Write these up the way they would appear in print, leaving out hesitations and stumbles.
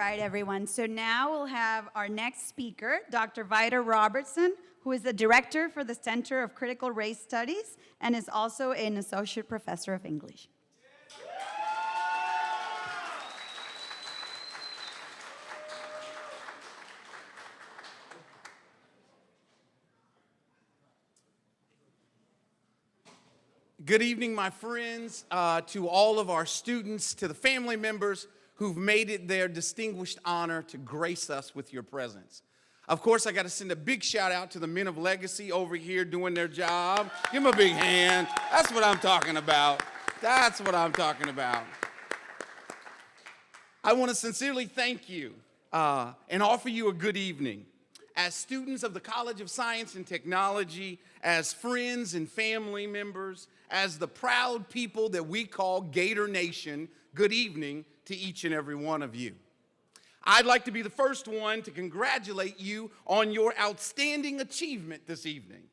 right, everyone. So now we'll have our next speaker, Dr. Vida Robertson, who is the director for the Center of Critical Race Studies and is also an associate professor of English. Good evening, my friends, to all of our students, to the family members who've made it their distinguished honor to grace us with your presence. Of course, I got to send a big shout out to the men of legacy over here doing their job. Give them a big hand. That's what I'm talking about. That's what I'm talking about. I want to sincerely thank you and offer you a good evening. As students of the College of Science and Technology, as friends and family members, as the proud people that we call Gator Nation, good evening to each and every one of you. I'd like to be the first one to congratulate you on your outstanding achievement this evening.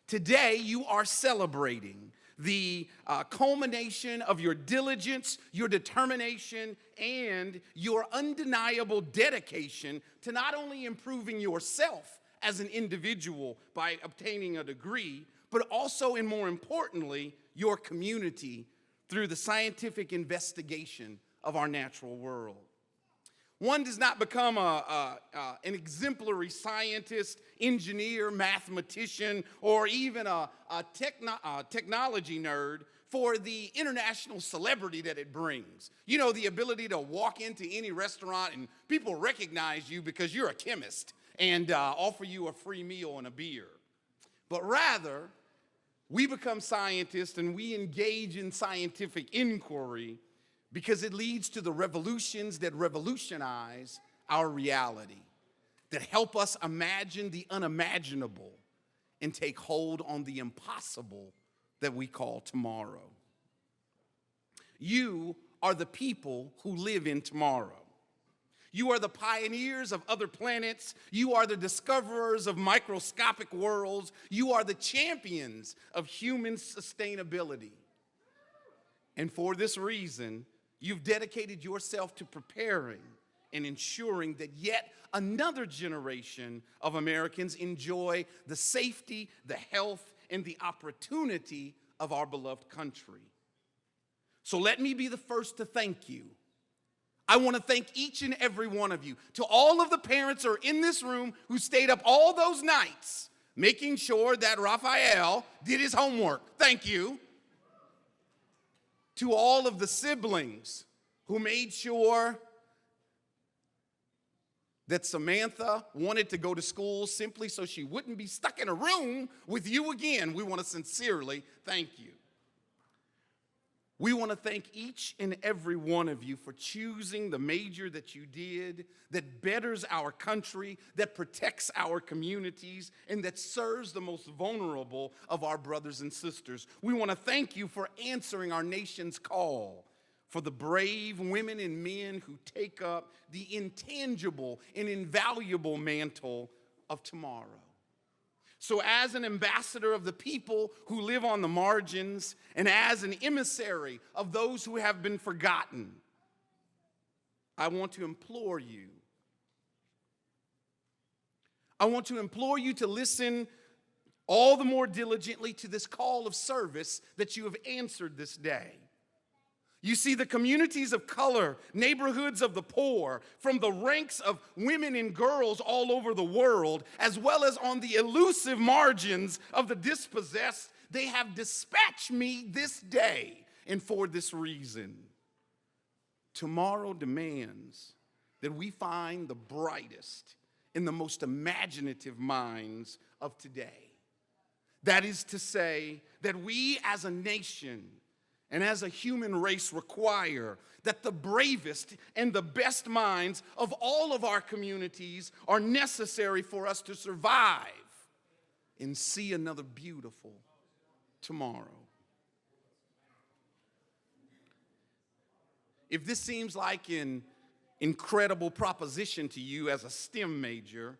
Today, you are celebrating the culmination of your diligence, your determination, and your undeniable dedication to not only improving yourself as an individual by obtaining a degree, but also, and more importantly, your community through the scientific investigation of our natural world. One does not become an exemplary scientist, engineer, mathematician, or even a technology nerd for the international celebrity that it brings. You know, the ability to walk into any restaurant and people recognize you because you're a chemist and offer you a free meal and a beer. But rather, we become scientists and we engage in scientific inquiry because it leads to the revolutions that revolutionize our reality, that help us imagine the unimaginable and take hold on the impossible that we call tomorrow. You are the people who live in tomorrow. You are the pioneers of other planets. You are the discoverers of microscopic worlds. You are the champions of human sustainability. And for this reason, you've dedicated yourself to preparing and ensuring that yet another generation of Americans enjoy the safety, the health, and the opportunity of our beloved country. So let me be the first to thank you. I want to thank each and every one of you. To all of the parents who are in this room who stayed up all those nights making sure that Raphael did his homework. Thank you. To all of the siblings who made sure that Samantha wanted to go to school simply so she wouldn't be stuck in a room with you again, we want to sincerely thank you. We want to thank each and every one of you for choosing the major that you did, that betters our country, that protects our communities, and that serves the most vulnerable of our brothers and sisters. We want to thank you for answering our nation's call, for the brave women and men who take up the intangible and invaluable mantle of tomorrow. So as an ambassador of the people who live on the margins and as an emissary of those who have been forgotten, I want to implore you. I want to implore you to listen all the more diligently to this call of service that you have answered this day. You see, the communities of color, neighborhoods of the poor, from the ranks of women and girls all over the world, as well as on the elusive margins of the dispossessed, they have dispatched me this day, and for this reason. Tomorrow demands that we find the brightest and the most imaginative minds of today. That is to say, that we as a nation and as a human race require that the bravest and the best minds of all of our communities are necessary for us to survive and see another beautiful tomorrow. If this seems like an incredible proposition to you as a STEM major,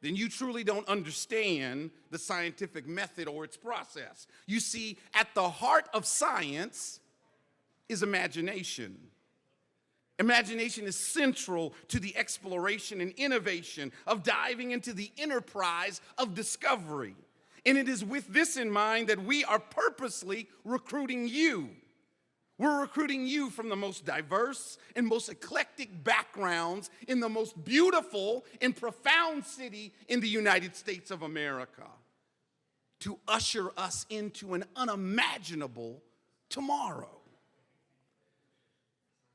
then you truly don't understand the scientific method or its process. You see, at the heart of science is imagination. Imagination is central to the exploration and innovation of diving into the enterprise of discovery. And it is with this in mind that we are purposely recruiting you. We're recruiting you from the most diverse and most eclectic backgrounds in the most beautiful and profound city in the United States of America to usher us into an unimaginable tomorrow.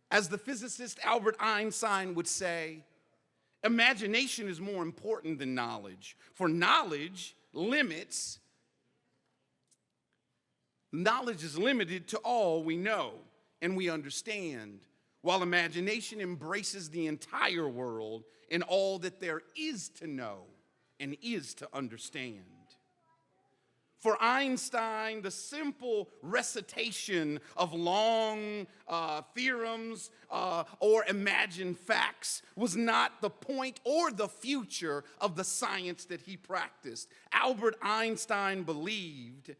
As the physicist Albert Einstein would say, imagination is more important than knowledge, for knowledge is limited to all we know and we understand, while imagination embraces the entire world and all that there is to know and is to understand. For Einstein, the simple recitation of long theorems or imagined facts was not the point or the future of the science that he practiced. Albert Einstein believed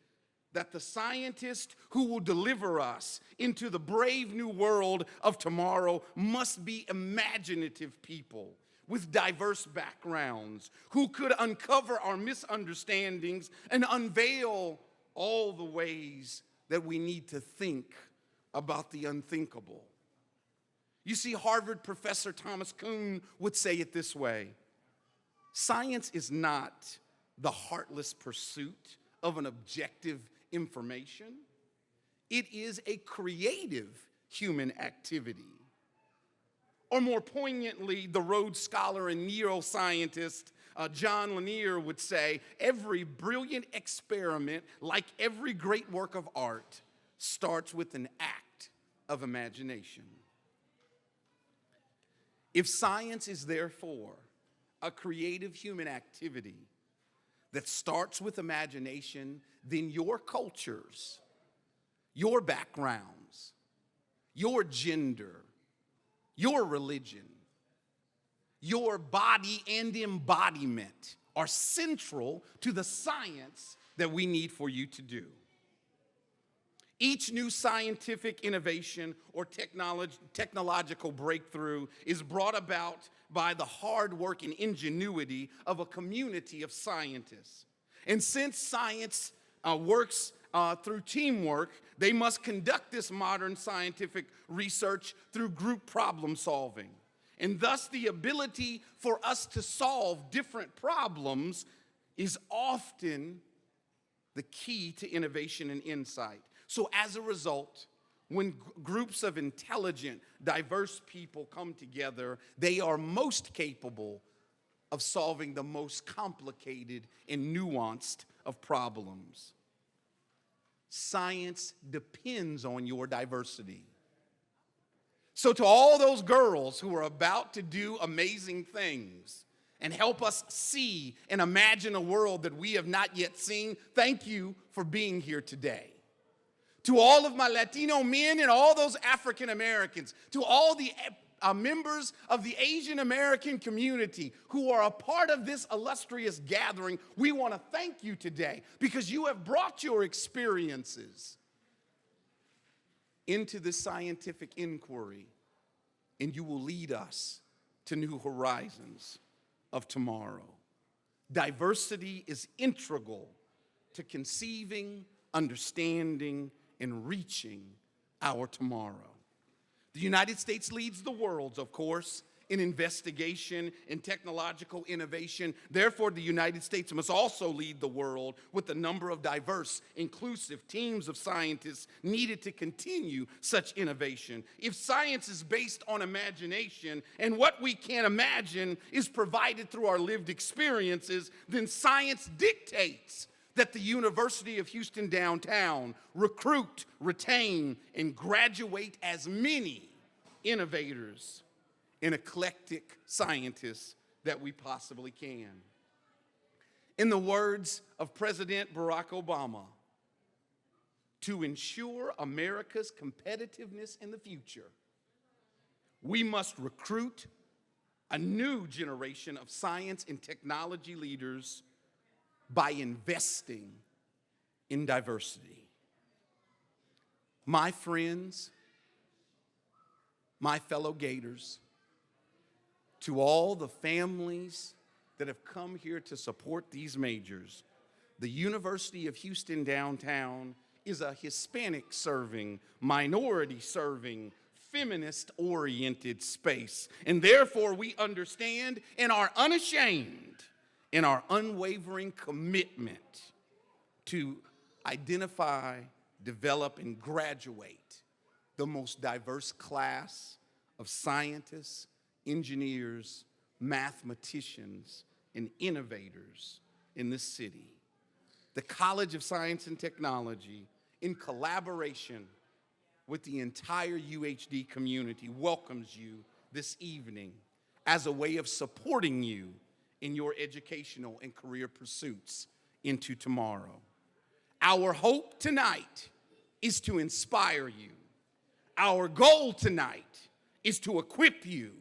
that the scientists who will deliver us into the brave new world of tomorrow must be imaginative people with diverse backgrounds who could uncover our misunderstandings and unveil all the ways that we need to think about the unthinkable. You see, Harvard professor Thomas Kuhn would say it this way: science is not the heartless pursuit of an objective information. It is a creative human activity. Or more poignantly, the Rhodes Scholar and neuroscientist John Lanier would say, every brilliant experiment, like every great work of art, starts with an act of imagination. If science is therefore a creative human activity that starts with imagination, then your cultures, your backgrounds, your gender, your religion, your body and embodiment are central to the science that we need for you to do. Each new scientific innovation or technological breakthrough is brought about by the hard work and ingenuity of a community of scientists. And since science works through teamwork, they must conduct this modern scientific research through group problem solving. And thus the ability for us to solve different problems is often the key to innovation and insight. So as a result, when groups of intelligent, diverse people come together, they are most capable of solving the most complicated and nuanced of problems. Science depends on your diversity. So to all those girls who are about to do amazing things and help us see and imagine a world that we have not yet seen, thank you for being here today. To all of my Latino men and all those African Americans, to all the members of the Asian American community who are a part of this illustrious gathering, we want to thank you today because you have brought your experiences into this scientific inquiry, and you will lead us to new horizons of tomorrow. Diversity is integral to conceiving, understanding, and reaching our tomorrow. The United States leads the world, of course, in investigation and technological innovation. Therefore, the United States must also lead the world with a number of diverse, inclusive teams of scientists needed to continue such innovation. If science is based on imagination and what we can imagine is provided through our lived experiences, then science dictates that the University of Houston downtown recruit, retain, and graduate as many innovators and eclectic scientists that we possibly can. In the words of President Barack Obama, to ensure America's competitiveness in the future, we must recruit a new generation of science and technology leaders by investing in diversity. My friends, my fellow Gators, to all the families that have come here to support these majors, the University of Houston downtown is a Hispanic-serving, minority-serving, feminist-oriented space. And therefore, we understand and are unashamed in our unwavering commitment to identify, develop, and graduate the most diverse class of scientists, engineers, mathematicians, and innovators in this city. The College of Science and Technology, in collaboration with the entire UHD community, welcomes you this evening as a way of supporting you in your educational and career pursuits into tomorrow. Our hope tonight is to inspire you. Our goal tonight is to equip you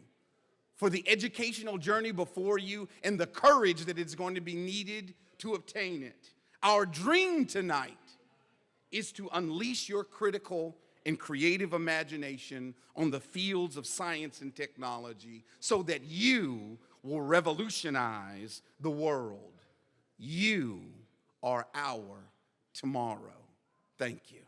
for the educational journey before you and the courage that is going to be needed to obtain it. Our dream tonight is to unleash your critical and creative imagination on the fields of science and technology so that you will revolutionize the world. You are our tomorrow. Thank you.